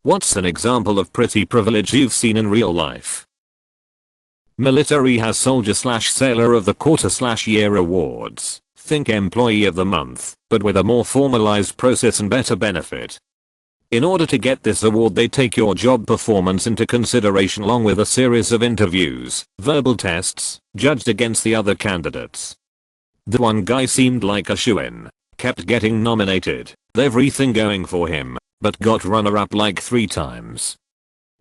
What's an example of pretty privilege you've seen in real life? Military has soldier/sailor of the quarter/year awards. Think employee of the month, but with a more formalized process and better benefit. In order to get this award, they take your job performance into consideration along with a series of interviews, verbal tests, judged against the other candidates. The one guy seemed like a shoo-in, kept getting nominated, everything going for him, but got runner-up like 3 times.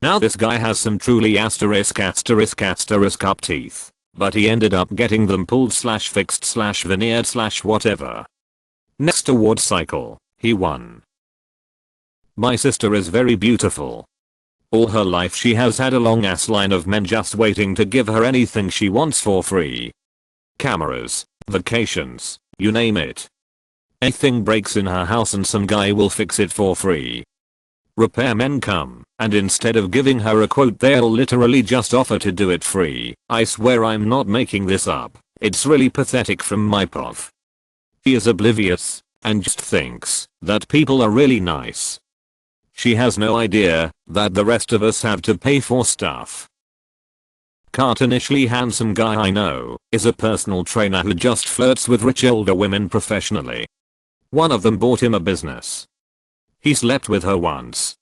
Now this guy has some truly asterisk up teeth, but he ended up getting them pulled/fixed/veneered/whatever. Next award cycle, he won. My sister is very beautiful. All her life she has had a long ass line of men just waiting to give her anything she wants for free. Cameras, vacations, you name it. Anything breaks in her house and some guy will fix it for free. Repairmen come, and instead of giving her a quote they'll literally just offer to do it free. I swear I'm not making this up. It's really pathetic from my POV. She is oblivious, and just thinks that people are really nice. She has no idea that the rest of us have to pay for stuff. Cartoonishly handsome guy I know is a personal trainer who just flirts with rich older women professionally. One of them bought him a business. He slept with her once.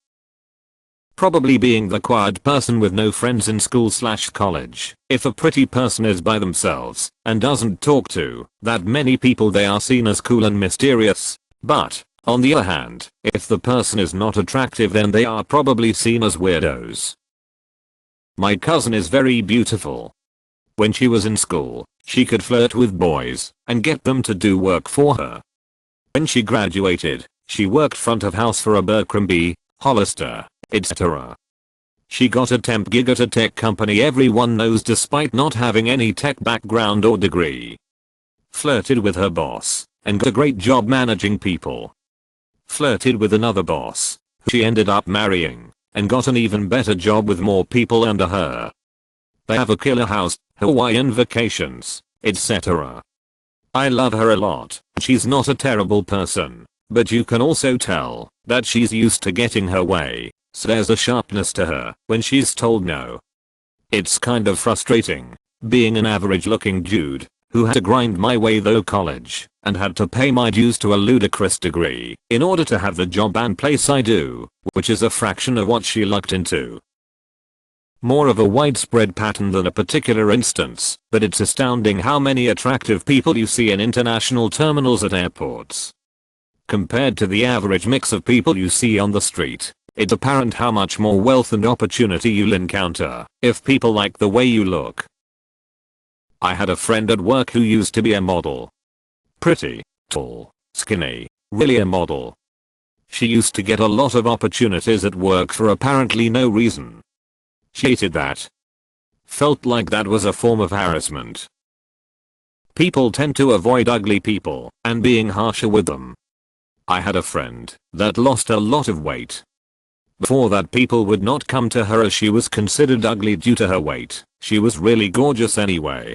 Probably being the quiet person with no friends in school/college, if a pretty person is by themselves and doesn't talk to that many people they are seen as cool and mysterious. But, on the other hand, if the person is not attractive then they are probably seen as weirdos. My cousin is very beautiful. When she was in school, she could flirt with boys and get them to do work for her. When she graduated, she worked front of house for Abercrombie, Hollister, etc. She got a temp gig at a tech company everyone knows despite not having any tech background or degree. Flirted with her boss and got a great job managing people. Flirted with another boss, who she ended up marrying, and got an even better job with more people under her. They have a killer house, Hawaiian vacations, etc. I love her a lot. She's not a terrible person, but you can also tell that she's used to getting her way, so there's a sharpness to her when she's told no. It's kind of frustrating, being an average looking dude who had to grind my way through college and had to pay my dues to a ludicrous degree in order to have the job and place I do, which is a fraction of what she lucked into. More of a widespread pattern than a particular instance, but it's astounding how many attractive people you see in international terminals at airports. Compared to the average mix of people you see on the street, it's apparent how much more wealth and opportunity you'll encounter if people like the way you look. I had a friend at work who used to be a model. Pretty, tall, skinny, really a model. She used to get a lot of opportunities at work for apparently no reason. She hated that. Felt like that was a form of harassment. People tend to avoid ugly people and being harsher with them. I had a friend that lost a lot of weight. Before that people would not come to her as she was considered ugly due to her weight. She was really gorgeous anyway.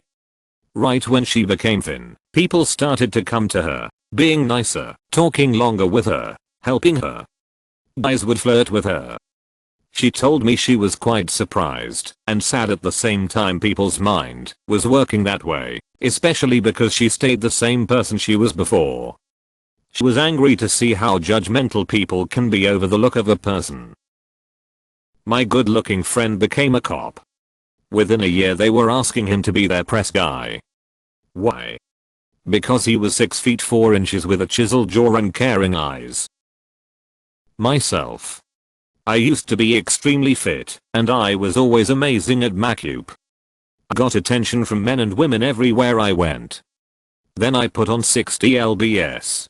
Right when she became thin, people started to come to her, being nicer, talking longer with her, helping her. Guys would flirt with her. She told me she was quite surprised and sad at the same time people's mind was working that way, especially because she stayed the same person she was before. She was angry to see how judgmental people can be over the look of a person. My good-looking friend became a cop. Within a year they were asking him to be their press guy. Why? Because he was 6 feet 4 inches with a chiseled jaw and caring eyes. Myself. I used to be extremely fit, and I was always amazing at Macup. I got attention from men and women everywhere I went. Then I put on 60 lbs.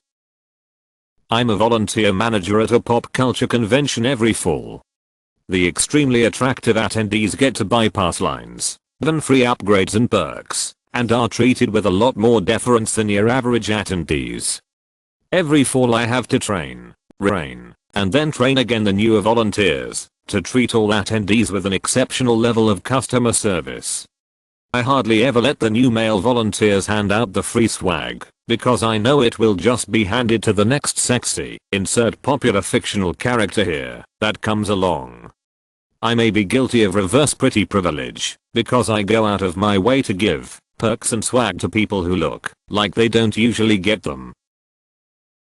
I'm a volunteer manager at a pop culture convention every fall. The extremely attractive attendees get to bypass lines, then free upgrades and perks, and are treated with a lot more deference than your average attendees. Every fall I have to train, and then train again the newer volunteers to treat all attendees with an exceptional level of customer service. I hardly ever let the new male volunteers hand out the free swag because I know it will just be handed to the next sexy, insert popular fictional character here, that comes along. I may be guilty of reverse pretty privilege, because I go out of my way to give perks and swag to people who look like they don't usually get them.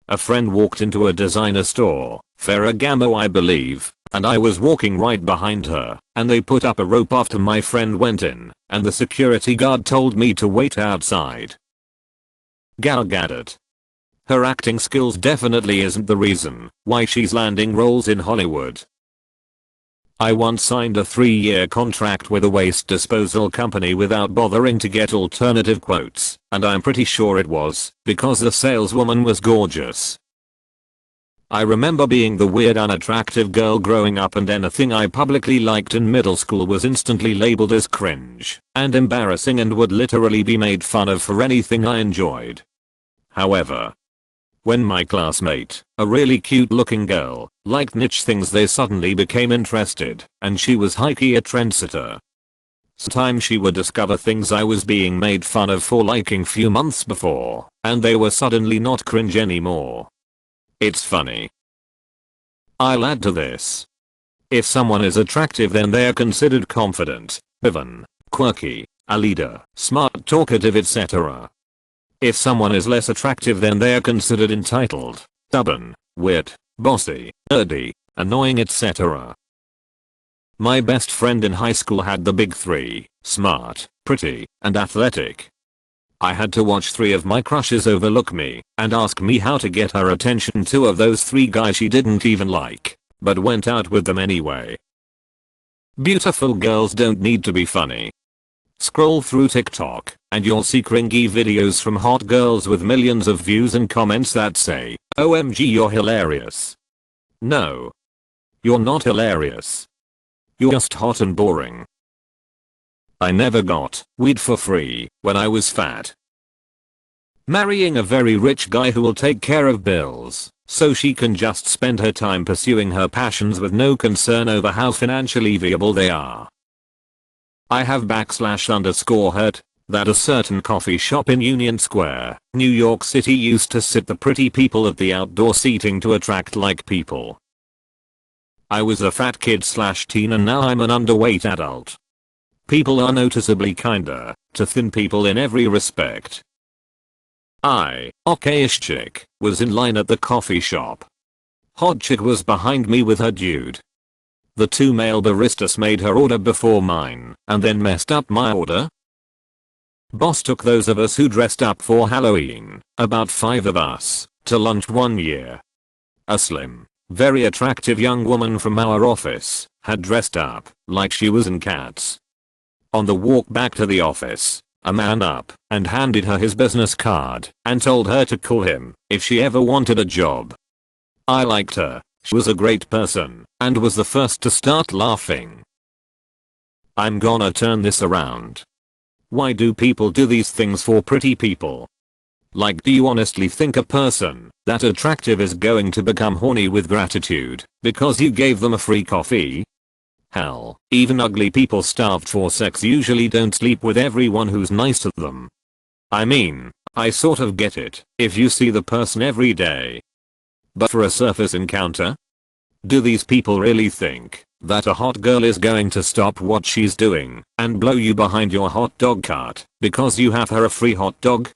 A friend walked into a designer store, Ferragamo I believe, and I was walking right behind her, and they put up a rope after my friend went in, and the security guard told me to wait outside. Gal Gadot. Her acting skills definitely isn't the reason why she's landing roles in Hollywood. I once signed a 3-year contract with a waste disposal company without bothering to get alternative quotes, and I'm pretty sure it was because the saleswoman was gorgeous. I remember being the weird unattractive girl growing up, and anything I publicly liked in middle school was instantly labeled as cringe and embarrassing and would literally be made fun of for anything I enjoyed. However, when my classmate, a really cute looking girl, liked niche things, they suddenly became interested, and she was high-key a trendsetter. Sometimes she would discover things I was being made fun of for liking few months before, and they were suddenly not cringe anymore. It's funny. I'll add to this. If someone is attractive, then they are considered confident, driven, quirky, a leader, smart, talkative, etc. If someone is less attractive, then they are considered entitled, stubborn, weird, bossy, nerdy, annoying, etc. My best friend in high school had the big three: smart, pretty, and athletic. I had to watch 3 of my crushes overlook me and ask me how to get her attention. 2 of those 3 guys she didn't even like, but went out with them anyway. Beautiful girls don't need to be funny. Scroll through TikTok, and you'll see cringy videos from hot girls with millions of views and comments that say, "OMG, you're hilarious." No. You're not hilarious. You're just hot and boring. I never got weed for free when I was fat. Marrying a very rich guy who will take care of bills, so she can just spend her time pursuing her passions with no concern over how financially viable they are. I have /_heard that a certain coffee shop in Union Square, New York City used to sit the pretty people at the outdoor seating to attract like people. I was a fat kid/teen, and now I'm an underweight adult. People are noticeably kinder to thin people in every respect. Okay-ish chick was in line at the coffee shop. Hot chick was behind me with her dude. The 2 male baristas made her order before mine and then messed up my order. Boss took those of us who dressed up for Halloween, about 5 of us, to lunch one year. A slim, very attractive young woman from our office had dressed up like she was in Cats. On the walk back to the office, a man up and handed her his business card and told her to call him if she ever wanted a job. I liked her. She was a great person and was the first to start laughing. I'm gonna turn this around. Why do people do these things for pretty people? Like, do you honestly think a person that attractive is going to become horny with gratitude because you gave them a free coffee? Hell, even ugly people starved for sex usually don't sleep with everyone who's nice to them. I mean, I sort of get it if you see the person every day. But for a surface encounter? Do these people really think that a hot girl is going to stop what she's doing and blow you behind your hot dog cart because you have her a free hot dog?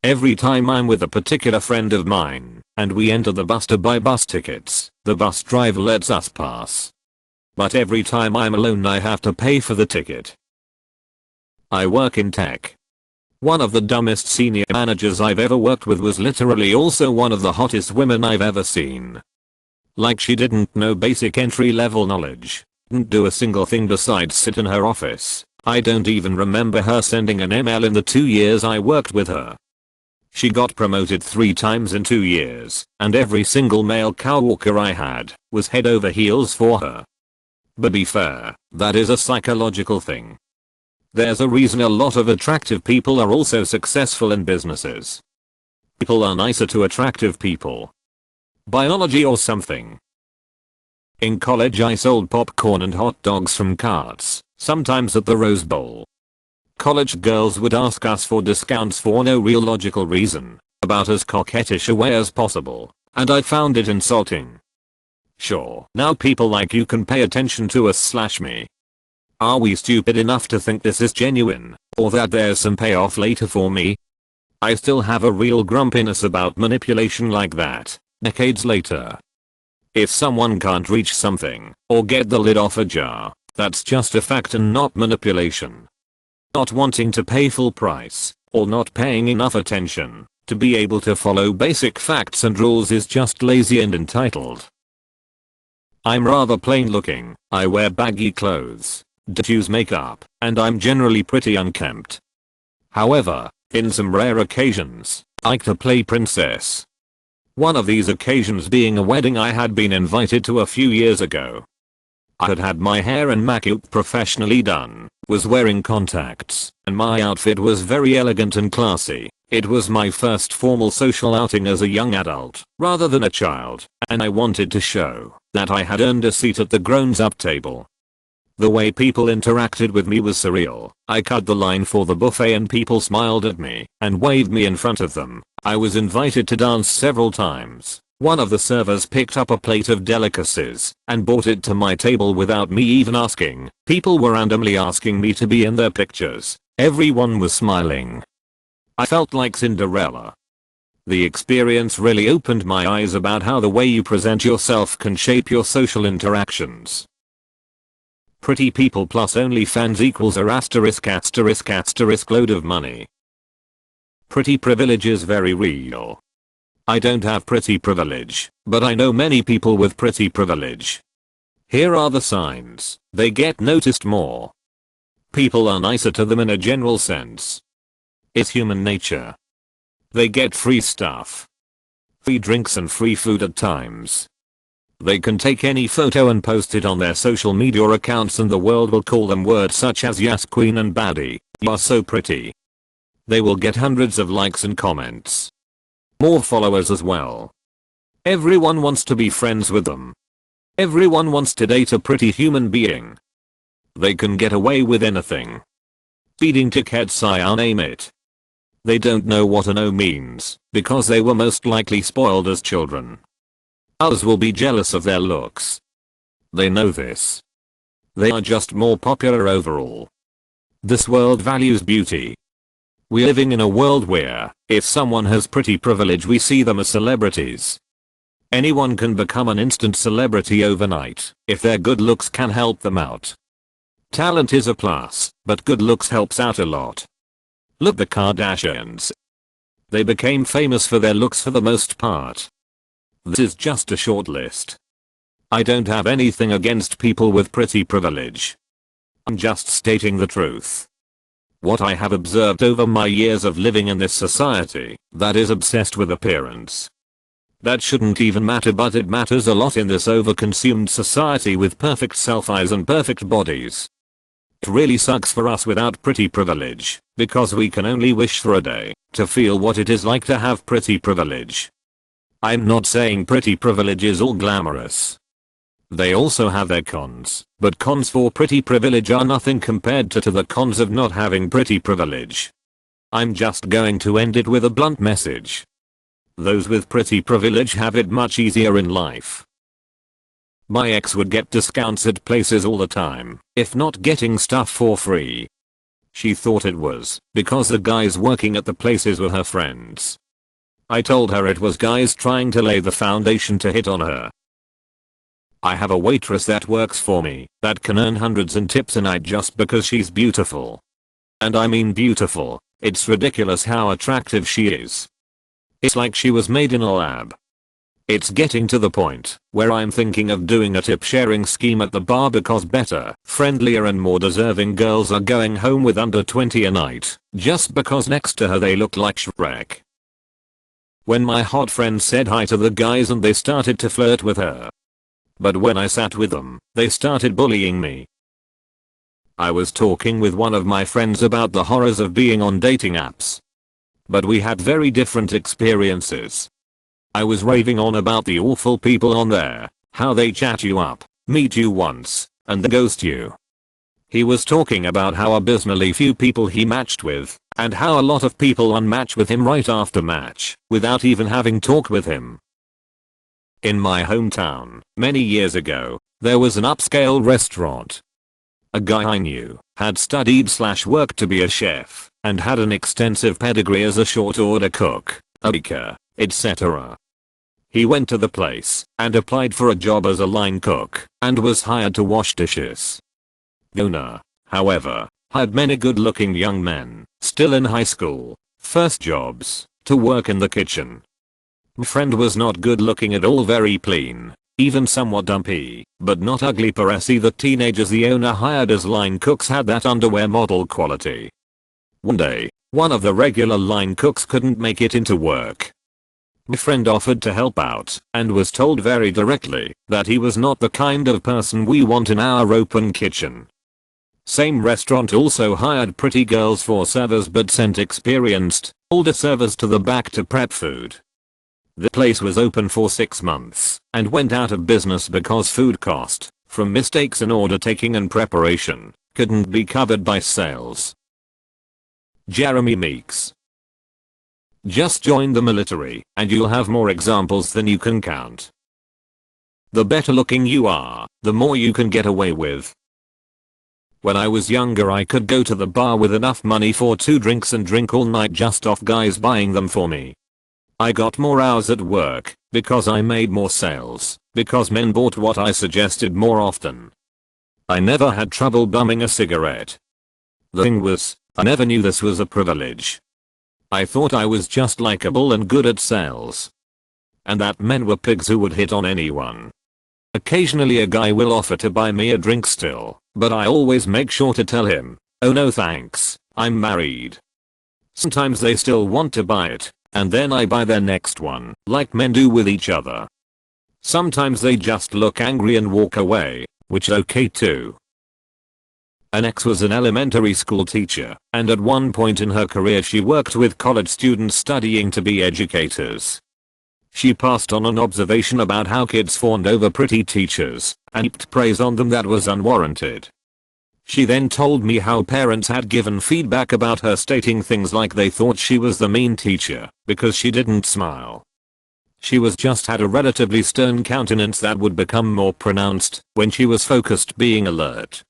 Every time I'm with a particular friend of mine and we enter the bus to buy bus tickets, the bus driver lets us pass. But every time I'm alone I have to pay for the ticket. I work in tech. One of the dumbest senior managers I've ever worked with was literally also one of the hottest women I've ever seen. Like, she didn't know basic entry-level knowledge, didn't do a single thing besides sit in her office. I don't even remember her sending an email in the 2 years I worked with her. She got promoted 3 times in 2 years, and every single male coworker I had was head over heels for her. But be fair, that is a psychological thing. There's a reason a lot of attractive people are also successful in businesses. People are nicer to attractive people. Biology or something. In college I sold popcorn and hot dogs from carts, sometimes at the Rose Bowl. College girls would ask us for discounts for no real logical reason, about as coquettish a way as possible, and I found it insulting. Sure, now people like you can pay attention to us/me. Are we stupid enough to think this is genuine, or that there's some payoff later for me? I still have a real grumpiness about manipulation like that, decades later. If someone can't reach something, or get the lid off a jar, that's just a fact and not manipulation. Not wanting to pay full price, or not paying enough attention to be able to follow basic facts and rules is just lazy and entitled. I'm rather plain looking, I wear baggy clothes, don't use makeup, and I'm generally pretty unkempt. However, in some rare occasions, I like to play princess. One of these occasions being a wedding I had been invited to a few years ago. I had had my hair and makeup professionally done, was wearing contacts, and my outfit was very elegant and classy. It was my first formal social outing as a young adult, rather than a child, and I wanted to show that I had earned a seat at the grown-up table. The way people interacted with me was surreal. I cut the line for the buffet and people smiled at me and waved me in front of them. I was invited to dance several times. One of the servers picked up a plate of delicacies and brought it to my table without me even asking. People were randomly asking me to be in their pictures. Everyone was smiling. I felt like Cinderella. The experience really opened my eyes about how the way you present yourself can shape your social interactions. Pretty people plus OnlyFans equals a **** load of money. Pretty privilege is very real. I don't have pretty privilege, but I know many people with pretty privilege. Here are the signs. They get noticed more. People are nicer to them in a general sense. It's human nature. They get free stuff. Free drinks and free food at times. They can take any photo and post it on their social media accounts and the world will call them words such as yes queen and baddie, you are so pretty. They will get hundreds of likes and comments. More followers as well. Everyone wants to be friends with them. Everyone wants to date a pretty human being. They can get away with anything. Speeding tickets, I name it. They don't know what a no means, because they were most likely spoiled as children. Others will be jealous of their looks. They know this. They are just more popular overall. This world values beauty. We're living in a world where, if someone has pretty privilege we see them as celebrities. Anyone can become an instant celebrity overnight, if their good looks can help them out. Talent is a plus, but good looks helps out a lot. Look the Kardashians. They became famous for their looks for the most part. This is just a short list. I don't have anything against people with pretty privilege. I'm just stating the truth. What I have observed over my years of living in this society that is obsessed with appearance. That shouldn't even matter, but it matters a lot in this overconsumed society with perfect self-eyes and perfect bodies. It really sucks for us without pretty privilege, because we can only wish for a day to feel what it is like to have pretty privilege. I'm not saying pretty privilege is all glamorous. They also have their cons, but cons for pretty privilege are nothing compared to the cons of not having pretty privilege. I'm just going to end it with a blunt message. Those with pretty privilege have it much easier in life. My ex would get discounts at places all the time, if not getting stuff for free. She thought it was because the guys working at the places were her friends. I told her it was guys trying to lay the foundation to hit on her. I have a waitress that works for me that can earn hundreds in tips a night just because she's beautiful. And I mean beautiful. It's ridiculous how attractive she is. It's like she was made in a lab. It's getting to the point where I'm thinking of doing a tip sharing scheme at the bar because better, friendlier and more deserving girls are going home with under 20 a night just because next to her they look like Shrek. When my hot friends said hi to the guys and they started to flirt with her. But when I sat with them, they started bullying me. I was talking with one of my friends about the horrors of being on dating apps. But we had very different experiences. I was raving on about the awful people on there, how they chat you up, meet you once, and then ghost you. He was talking about how abysmally few people he matched with, and how a lot of people unmatch with him right after match, without even having talked with him. In my hometown, many years ago, there was an upscale restaurant. A guy I knew had studied/worked to be a chef, and had an extensive pedigree as a short order cook, a baker, etc. He went to the place and applied for a job as a line cook and was hired to wash dishes. The owner, however, hired many good-looking young men, still in high school, first jobs, to work in the kitchen. My friend was not good-looking at all, very clean, even somewhat dumpy, but not ugly paressy. The teenagers the owner hired as line cooks had that underwear model quality. One day, one of the regular line cooks couldn't make it into work. My friend offered to help out and was told very directly that he was not the kind of person we want in our open kitchen. Same restaurant also hired pretty girls for servers but sent experienced, older servers to the back to prep food. The place was open for 6 months and went out of business because food cost, from mistakes in order taking and preparation, couldn't be covered by sales. Jeremy Meeks. Just join the military and you'll have more examples than you can count. The better looking you are, the more you can get away with. When I was younger I could go to the bar with enough money for 2 drinks and drink all night just off guys buying them for me. I got more hours at work because I made more sales, because men bought what I suggested more often. I never had trouble bumming a cigarette. The thing was, I never knew this was a privilege. I thought I was just likable and good at sales. And that men were pigs who would hit on anyone. Occasionally a guy will offer to buy me a drink still, but I always make sure to tell him, oh no thanks, I'm married. Sometimes they still want to buy it, and then I buy their next one, like men do with each other. Sometimes they just look angry and walk away, which is okay too. An ex was an elementary school teacher, and at one point in her career she worked with college students studying to be educators. She passed on an observation about how kids fawned over pretty teachers and heaped praise on them that was unwarranted. She then told me how parents had given feedback about her stating things like they thought she was the mean teacher because she didn't smile. She was just had a relatively stern countenance that would become more pronounced when she was focused, being alert.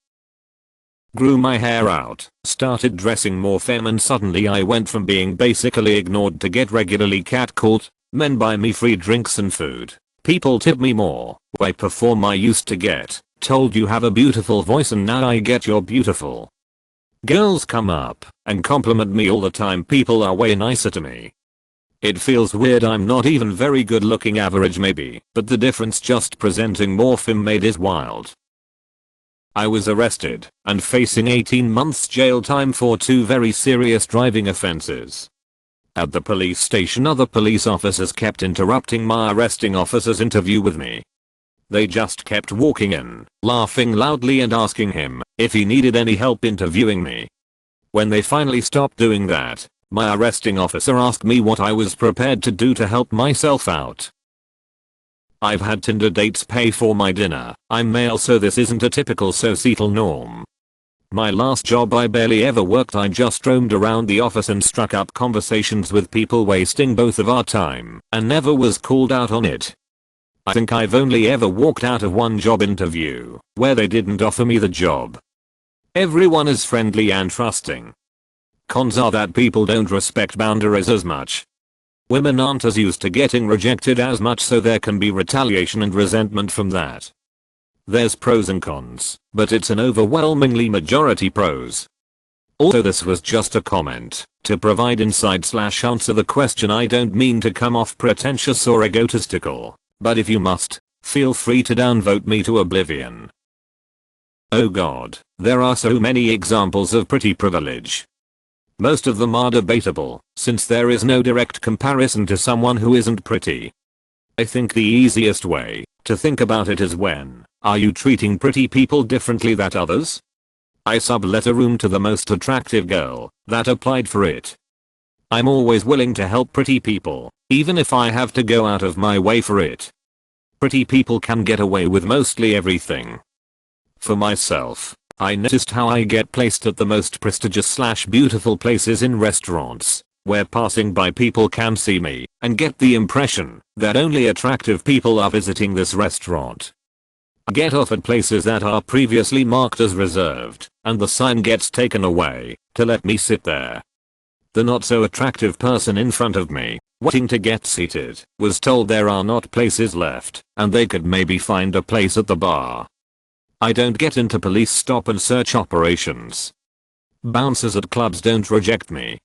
Grew my hair out, started dressing more femme, and suddenly I went from being basically ignored to get regularly catcalled. Men buy me free drinks and food. People tip me more. I perform. I used to get told you have a beautiful voice and now I get you're beautiful. Girls come up and compliment me all the time. People are way nicer to me. It feels weird. I'm not even very good looking, average maybe, but the difference just presenting more femme made is wild. I was arrested and facing 18 months jail time for 2 very serious driving offenses. At the police station other police officers kept interrupting my arresting officer's interview with me. They just kept walking in, laughing loudly and asking him if he needed any help interviewing me. When they finally stopped doing that, my arresting officer asked me what I was prepared to do to help myself out. I've had Tinder dates pay for my dinner. I'm male, so this isn't a typical societal norm. My last job I barely ever worked. I just roamed around the office and struck up conversations with people, wasting both of our time, and never was called out on it. I think I've only ever walked out of one job interview where they didn't offer me the job. Everyone is friendly and trusting. Cons are that people don't respect boundaries as much. Women aren't as used to getting rejected as much, so there can be retaliation and resentment from that. There's pros and cons, but it's an overwhelmingly majority pros. Also, this was just a comment to provide insight/answer the question. I don't mean to come off pretentious or egotistical, but if you must, feel free to downvote me to oblivion. Oh god, there are so many examples of pretty privilege. Most of them are debatable, since there is no direct comparison to someone who isn't pretty. I think the easiest way to think about it is, when are you treating pretty people differently than others? I sublet a room to the most attractive girl that applied for it. I'm always willing to help pretty people, even if I have to go out of my way for it. Pretty people can get away with mostly everything. For myself, I noticed how I get placed at the most prestigious slash beautiful places in restaurants, where passing by people can see me and get the impression that only attractive people are visiting this restaurant. I get off at places that are previously marked as reserved, and the sign gets taken away to let me sit there. The not so attractive person in front of me, waiting to get seated, was told there are not places left, and they could maybe find a place at the bar. I don't get into police stop and search operations. Bouncers at clubs don't reject me.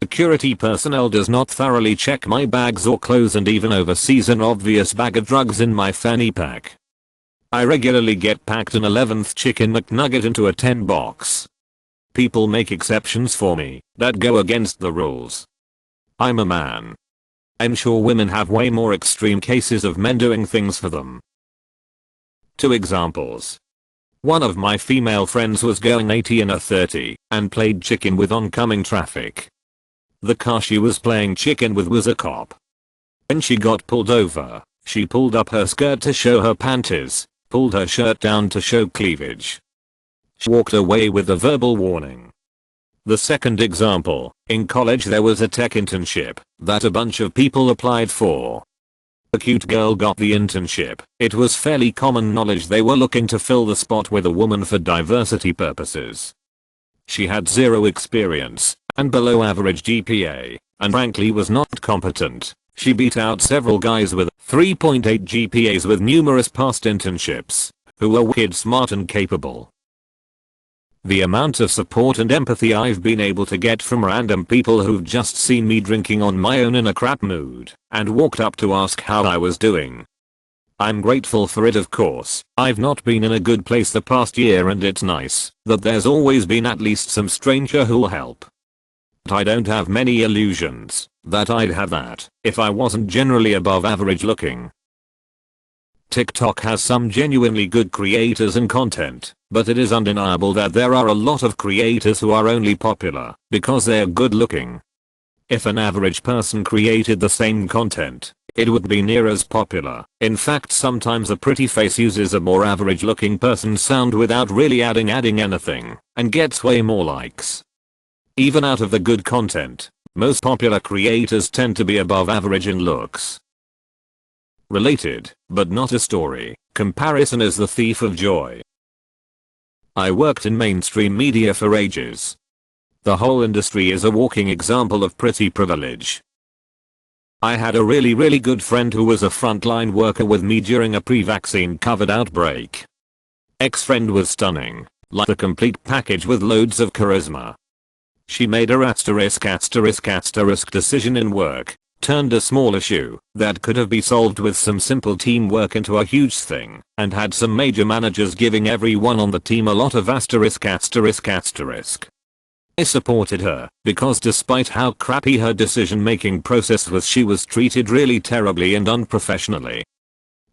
Security personnel does not thoroughly check my bags or clothes and even oversees an obvious bag of drugs in my fanny pack. I regularly get packed an 11th chicken McNugget into a 10 box. People make exceptions for me that go against the rules. I'm a man. I'm sure women have way more extreme cases of men doing things for them. 2 examples. One of my female friends was going 80 in a 30 and played chicken with oncoming traffic. The car she was playing chicken with was a cop. When she got pulled over, she pulled up her skirt to show her panties, pulled her shirt down to show cleavage. She walked away with a verbal warning. The second example, in college there was a tech internship that a bunch of people applied for. A cute girl got the internship. It was fairly common knowledge they were looking to fill the spot with a woman for diversity purposes. She had zero experience and below average GPA, and frankly was not competent. She beat out several guys with 3.8 GPAs with numerous past internships, who were wicked smart and capable. The amount of support and empathy I've been able to get from random people who've just seen me drinking on my own in a crap mood and walked up to ask how I was doing. I'm grateful for it, of course. I've not been in a good place the past year and it's nice that there's always been at least some stranger who'll help. But I don't have many illusions that I'd have that if I wasn't generally above average looking. TikTok has some genuinely good creators and content, but it is undeniable that there are a lot of creators who are only popular because they're good looking. If an average person created the same content, it would be near as popular. In fact, sometimes a pretty face uses a more average looking person's sound without really adding anything, and gets way more likes. Even out of the good content, most popular creators tend to be above average in looks. Related, but not a story, comparison is the thief of joy. I worked in mainstream media for ages. The whole industry is a walking example of pretty privilege. I had a really good friend who was a frontline worker with me during a pre-vaccine COVID outbreak. Ex-friend was stunning, like a complete package with loads of charisma. She made a **** decision in work, turned a small issue that could have been solved with some simple teamwork into a huge thing, and had some major managers giving everyone on the team a lot of *****. I supported her because despite how crappy her decision-making process was, she was treated really terribly and unprofessionally.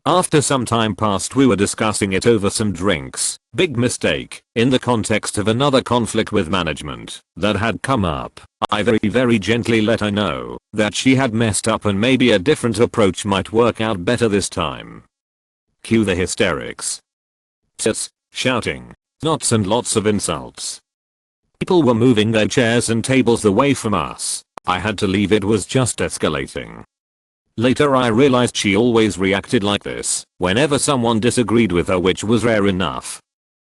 After some time passed, we were discussing it over some drinks. Big mistake in the context of another conflict with management that had come up. I very gently let her know that she had messed up and maybe a different approach might work out better this time. Cue the hysterics. Sis, shouting, knots and lots of insults. People were moving their chairs and tables away from us. I had to leave, it was just escalating. Later I realized she always reacted like this whenever someone disagreed with her, which was rare enough.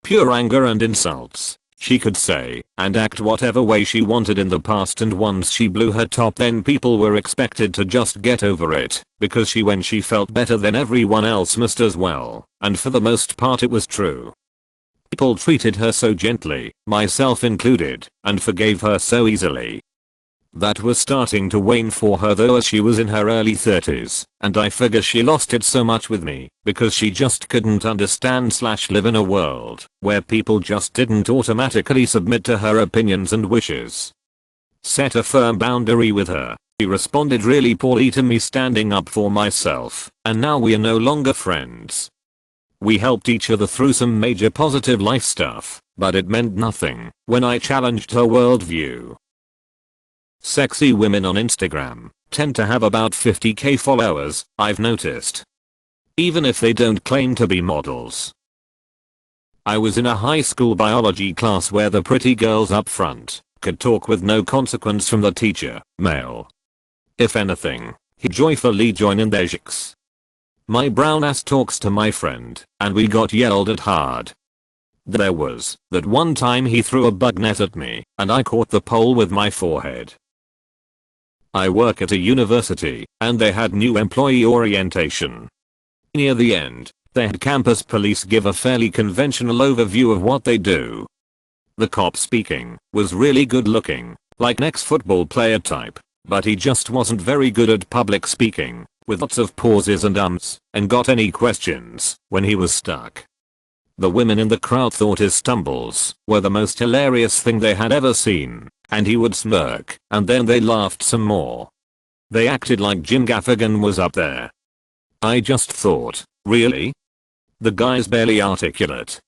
Pure anger and insults. She could say and act whatever way she wanted in the past, and once she blew her top, then people were expected to just get over it, because when she felt better then everyone else must as well, and for the most part it was true. People treated her so gently, myself included, and forgave her so easily. That was starting to wane for her though, as she was in her early 30s, and I figure she lost it so much with me because she just couldn't understand / live in a world where people just didn't automatically submit to her opinions and wishes. Set a firm boundary with her. She responded really poorly to me standing up for myself, and now we are no longer friends. We helped each other through some major positive life stuff, but it meant nothing when I challenged her worldview. Sexy women on Instagram tend to have about 50k followers, I've noticed. Even if they don't claim to be models. I was in a high school biology class where the pretty girls up front could talk with no consequence from the teacher, male. If anything, he joyfully joined in their jigs. My brown ass talks to my friend, and we got yelled at hard. There was that one time he threw a bug net at me, and I caught the pole with my forehead. I work at a university, and they had new employee orientation. Near the end, they had campus police give a fairly conventional overview of what they do. The cop speaking was really good looking, like an ex-football player type, but he just wasn't very good at public speaking, with lots of pauses and ums, and got any questions when he was stuck. The women in the crowd thought his stumbles were the most hilarious thing they had ever seen, and he would smirk, and then they laughed some more. They acted like Jim Gaffigan was up there. I just thought, really? The guy's barely articulate.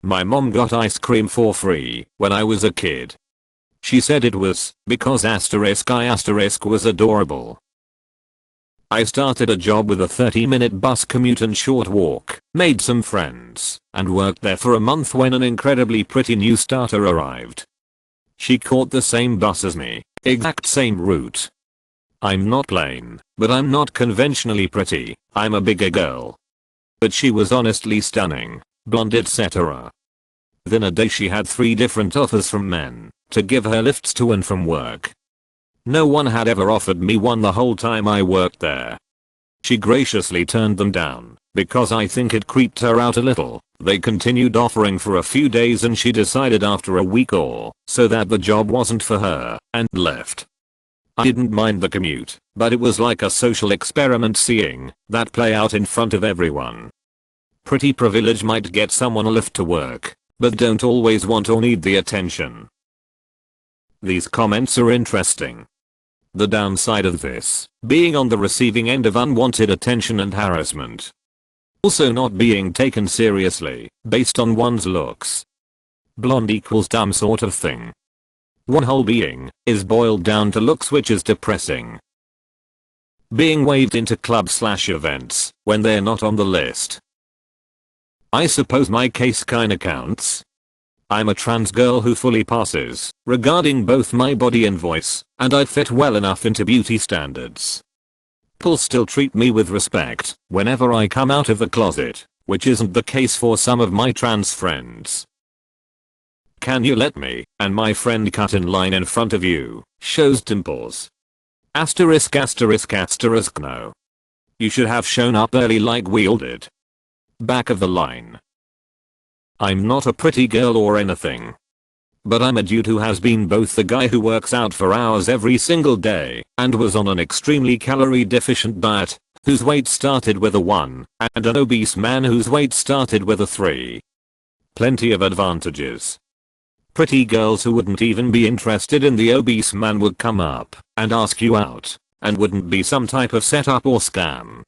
My mom got ice cream for free when I was a kid. She said it was because *I* was adorable. I started a job with a 30-minute bus commute and short walk, made some friends, and worked there for a month when an incredibly pretty new starter arrived. She caught the same bus as me, exact same route. I'm not plain, but I'm not conventionally pretty, I'm a bigger girl. But she was honestly stunning, blonde etc. Within a day she had 3 different offers from men to give her lifts to and from work. No one had ever offered me one the whole time I worked there. She graciously turned them down, because I think it creeped her out a little. They continued offering for a few days and she decided after a week or so that the job wasn't for her, and left. I didn't mind the commute, but it was like a social experiment seeing that play out in front of everyone. Pretty privilege might get someone a lift to work, but don't always want or need the attention. These comments are interesting. The downside of this, being on the receiving end of unwanted attention and harassment. Also not being taken seriously, based on one's looks. Blonde equals dumb sort of thing. One whole being is boiled down to looks, which is depressing. Being waved into club/events when they're not on the list. I suppose my case kinda counts. I'm a trans girl who fully passes regarding both my body and voice, and I fit well enough into beauty standards. People still treat me with respect whenever I come out of the closet, which isn't the case for some of my trans friends. Can you let me and my friend cut in line in front of you? Shows dimples. Asterisk asterisk asterisk no. You should have shown up early like we all did. Back of the line. I'm not a pretty girl or anything. But I'm a dude who has been both the guy who works out for hours every single day and was on an extremely calorie deficient diet, whose weight started with a 1, and an obese man whose weight started with a 3. Plenty of advantages. Pretty girls who wouldn't even be interested in the obese man would come up and ask you out, and wouldn't be some type of setup or scam.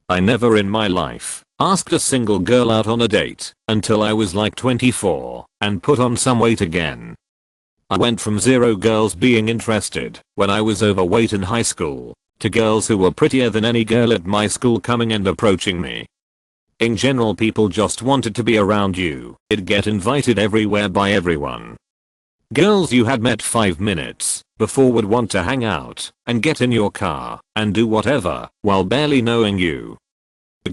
I never in my life asked a single girl out on a date until I was like 24 and put on some weight again. I went from 0 girls being interested when I was overweight in high school to girls who were prettier than any girl at my school coming and approaching me. In general, people just wanted to be around you. It'd get invited everywhere by everyone. Girls you had met 5 minutes before would want to hang out and get in your car and do whatever while barely knowing you.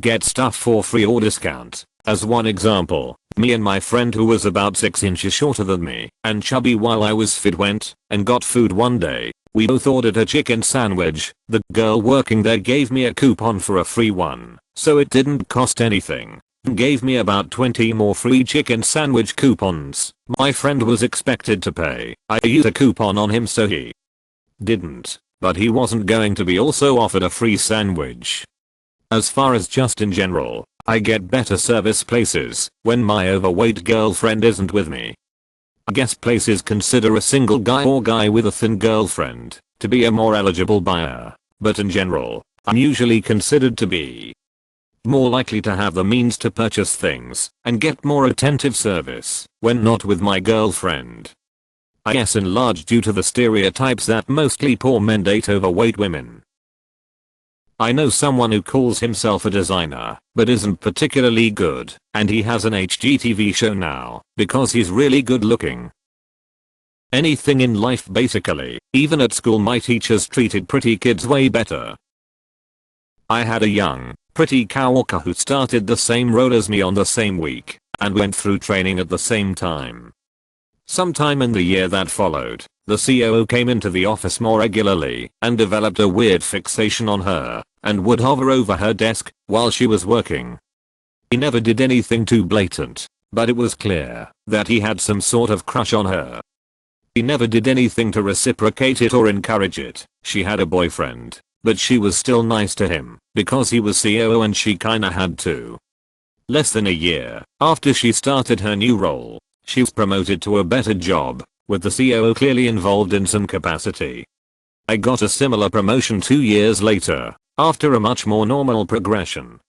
Get stuff for free or discount. As one example, me and my friend who was about 6 inches shorter than me and chubby while I was fit went and got food one day. We both ordered a chicken sandwich. The girl working there gave me a coupon for a free one, so it didn't cost anything. Gave me about 20 more free chicken sandwich coupons. My friend was expected to pay. I used a coupon on him so he didn't, but he wasn't going to be also offered a free sandwich. As far as just in general, I get better service places when my overweight girlfriend isn't with me. I guess places consider a single guy or guy with a thin girlfriend to be a more eligible buyer, but in general, I'm usually considered to be more likely to have the means to purchase things and get more attentive service when not with my girlfriend. I guess in large due to the stereotypes that mostly poor men date overweight women. I know someone who calls himself a designer, but isn't particularly good, and he has an HGTV show now, because he's really good looking. Anything in life basically, even at school my teachers treated pretty kids way better. I had a young, pretty coworker who started the same role as me on the same week, and went through training at the same time. Sometime in the year that followed, the COO came into the office more regularly and developed a weird fixation on her and would hover over her desk while she was working. He never did anything too blatant, but it was clear that he had some sort of crush on her. He never did anything to reciprocate it or encourage it. She had a boyfriend, but she was still nice to him because he was COO and she kinda had to. Less than a year after she started her new role, she was promoted to a better job, with the COO clearly involved in some capacity. I got a similar promotion 2 years later, after a much more normal progression.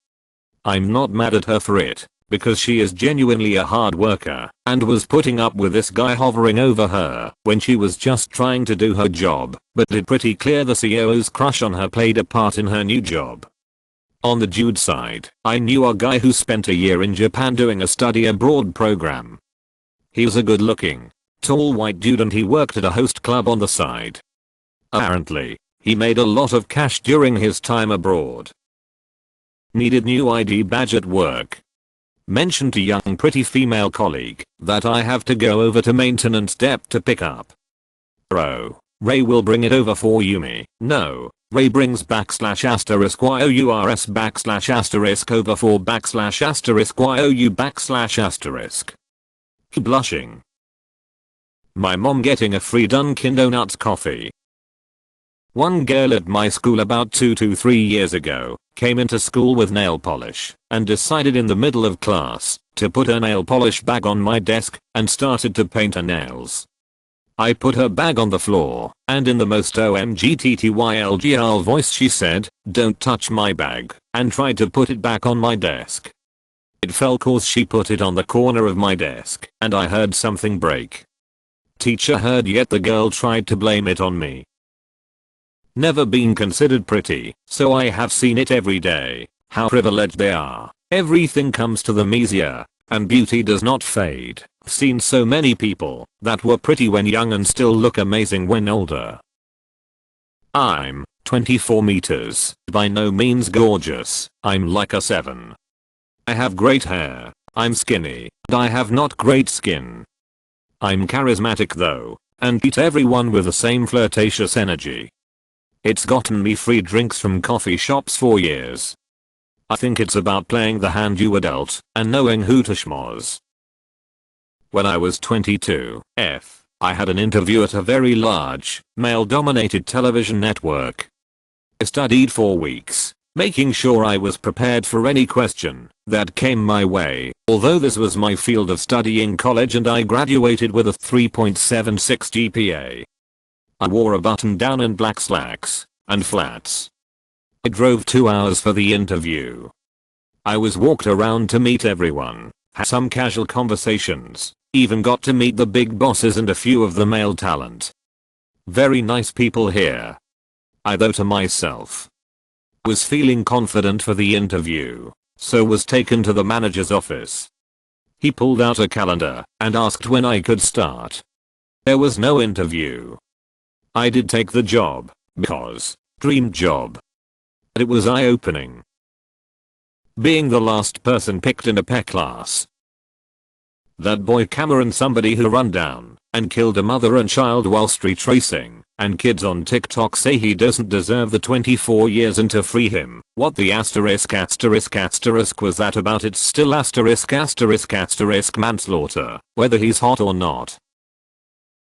I'm not mad at her for it, because she is genuinely a hard worker and was putting up with this guy hovering over her when she was just trying to do her job, but it's pretty clear the COO's crush on her played a part in her new job. On the dude side, I knew a guy who spent a year in Japan doing a study abroad program. He was a good looking, tall white dude and he worked at a host club on the side. Apparently, he made a lot of cash during his time abroad. Needed new ID badge at work. Mentioned to young pretty female colleague that I have to go over to maintenance dep to pick up. Bro, Ray will bring it over for you me. No, Ray brings \***YOURS \*** over for \***YOU \***. Blushing. My mom getting a free Dunkin' Donuts coffee. One girl at my school about 2 to 3 years ago came into school with nail polish and decided in the middle of class to put her nail polish bag on my desk and started to paint her nails. I put her bag on the floor and in the most OMGTTYLGL voice she said, "Don't touch my bag," and tried to put it back on my desk. It fell cause she put it on the corner of my desk and I heard something break. Teacher heard yet the girl tried to blame it on me. Never been considered pretty, so I have seen it every day. How privileged they are. Everything comes to them easier, and beauty does not fade. Seen so many people that were pretty when young and still look amazing when older. I'm 24 meters, by no means gorgeous, I'm like a 7. I have great hair, I'm skinny, and I have not great skin. I'm charismatic though, and beat everyone with the same flirtatious energy. It's gotten me free drinks from coffee shops for years. I think it's about playing the hand you were dealt and knowing who to schmoz. When I was 22, I had an interview at a very large, male-dominated television network. I studied for weeks, making sure I was prepared for any question that came my way, although this was my field of study in college and I graduated with a 3.76 GPA. I wore a button-down and black slacks and flats. I drove 2 hours for the interview. I was walked around to meet everyone, had some casual conversations, even got to meet the big bosses and a few of the male talent. Very nice people here. I though to myself was feeling confident for the interview, so was taken to the manager's office. He pulled out a calendar and asked when I could start. There was no interview. I did take the job, because, dream job. But it was eye-opening. Being the last person picked in a PE class. That boy Cameron, somebody who run down and killed a mother and child while street racing, and kids on TikTok say he doesn't deserve the 24 years and to free him. What the asterisk was that about? It's still asterisk manslaughter, whether he's hot or not.